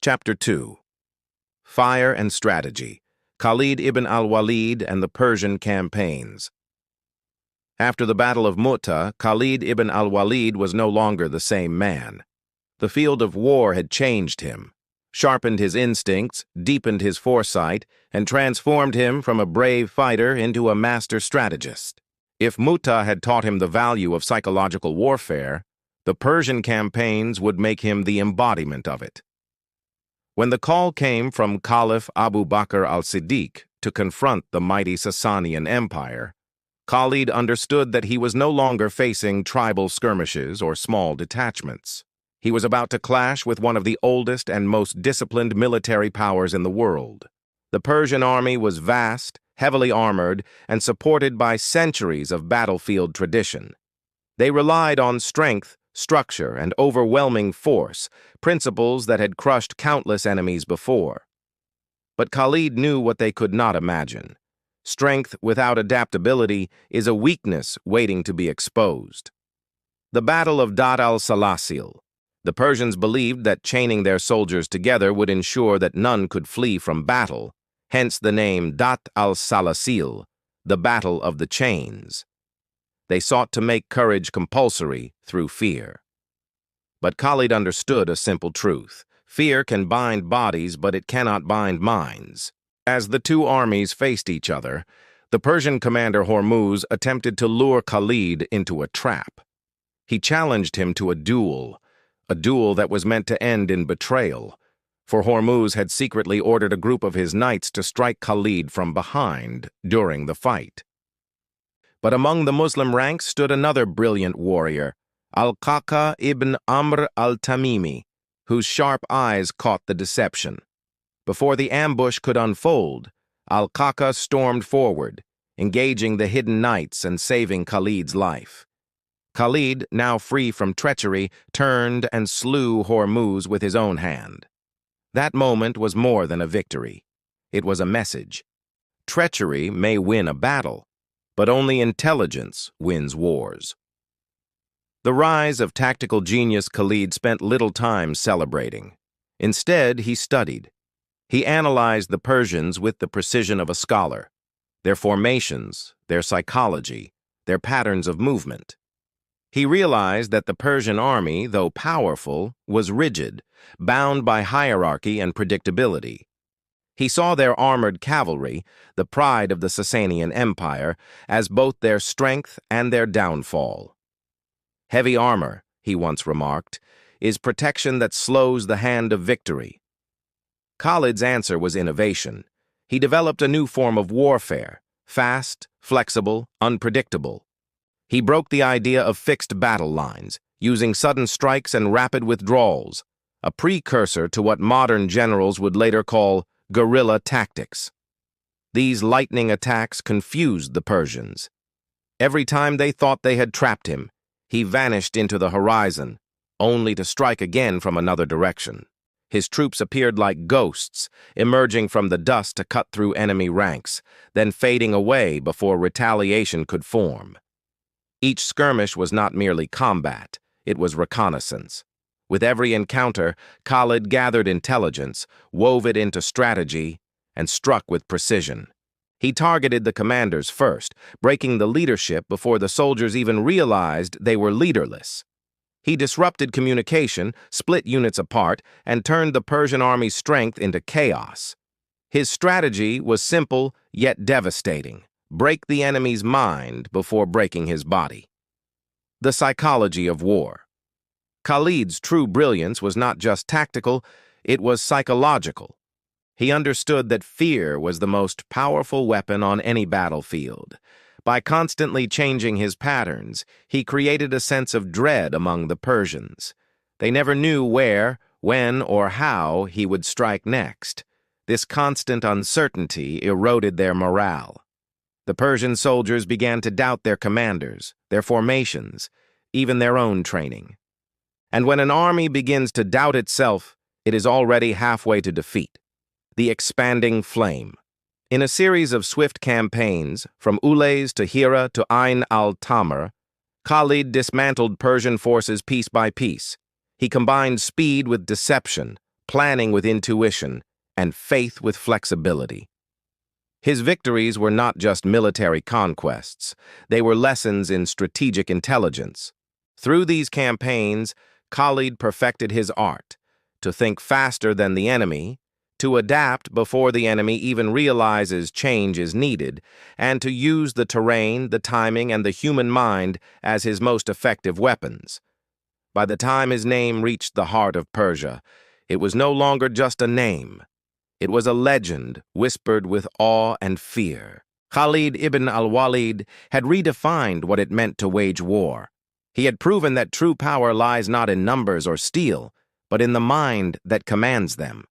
Chapter 2. Fire and Strategy. Khalid ibn al-Walid and the Persian Campaigns. After the Battle of Mu'tah, Khalid ibn al-Walid was no longer the same man. The field of war had changed him, sharpened his instincts, deepened his foresight, and transformed him from a brave fighter into a master strategist. If Mu'tah had taught him the value of psychological warfare, the Persian campaigns would make him the embodiment of it. When the call came from Caliph Abu Bakr al-Siddiq to confront the mighty Sasanian Empire, Khalid understood that he was no longer facing tribal skirmishes or small detachments. He was about to clash with one of the oldest and most disciplined military powers in the world. The Persian army was vast, heavily armored, and supported by centuries of battlefield tradition. They relied on strength, structure, and overwhelming force, principles that had crushed countless enemies before. But Khalid knew what they could not imagine. Strength without adaptability is a weakness waiting to be exposed. The Battle of Dat al-Salasil. The Persians believed that chaining their soldiers together would ensure that none could flee from battle, hence the name Dat al-Salasil, the Battle of the Chains. They sought to make courage compulsory through fear. But Khalid understood a simple truth. Fear can bind bodies, but it cannot bind minds. As the two armies faced each other, the Persian commander Hormuz attempted to lure Khalid into a trap. He challenged him to a duel that was meant to end in betrayal, for Hormuz had secretly ordered a group of his knights to strike Khalid from behind during the fight. But among the Muslim ranks stood another brilliant warrior, Khalid ibn al-Tamimi, whose sharp eyes caught the deception. Before the ambush could unfold, Khalid stormed forward, engaging the hidden knights and saving Khalid's life. Khalid, now free from treachery, turned and slew Hormuz with his own hand. That moment was more than a victory. It was a message. Treachery may win a battle, but only intelligence wins wars. The rise of tactical genius Khalid spent little time celebrating. Instead, he studied. He analyzed the Persians with the precision of a scholar, their formations, their psychology, their patterns of movement. He realized that the Persian army, though powerful, was rigid, bound by hierarchy and predictability. He saw their armored cavalry, the pride of the Sasanian Empire, as both their strength and their downfall. Heavy armor, he once remarked, is protection that slows the hand of victory. Khalid's answer was innovation. He developed a new form of warfare, fast, flexible, unpredictable. He broke the idea of fixed battle lines, using sudden strikes and rapid withdrawals, a precursor to what modern generals would later call guerrilla tactics. These lightning attacks confused the Persians. Every time they thought they had trapped him, he vanished into the horizon, only to strike again from another direction. His troops appeared like ghosts, emerging from the dust to cut through enemy ranks, then fading away before retaliation could form. Each skirmish was not merely combat, it was reconnaissance. With every encounter, Khalid gathered intelligence, wove it into strategy, and struck with precision. He targeted the commanders first, breaking the leadership before the soldiers even realized they were leaderless. He disrupted communication, split units apart, and turned the Persian army's strength into chaos. His strategy was simple yet devastating. Break the enemy's mind before breaking his body. The psychology of war. Khalid's true brilliance was not just tactical, it was psychological. He understood that fear was the most powerful weapon on any battlefield. By constantly changing his patterns, he created a sense of dread among the Persians. They never knew where, when, or how he would strike next. This constant uncertainty eroded their morale. The Persian soldiers began to doubt their commanders, their formations, even their own training. And when an army begins to doubt itself, it is already halfway to defeat. The expanding flame. In a series of swift campaigns, from Ulays to Hira to Ain al-Tamr, Khalid dismantled Persian forces piece by piece. He combined speed with deception, planning with intuition, and faith with flexibility. His victories were not just military conquests, they were lessons in strategic intelligence. Through these campaigns, Khalid perfected his art, to think faster than the enemy, to adapt before the enemy even realizes change is needed, and to use the terrain, the timing, and the human mind as his most effective weapons. By the time his name reached the heart of Persia, it was no longer just a name. It was a legend whispered with awe and fear. Khalid ibn al-Walid had redefined what it meant to wage war. He had proven that true power lies not in numbers or steel, but in the mind that commands them.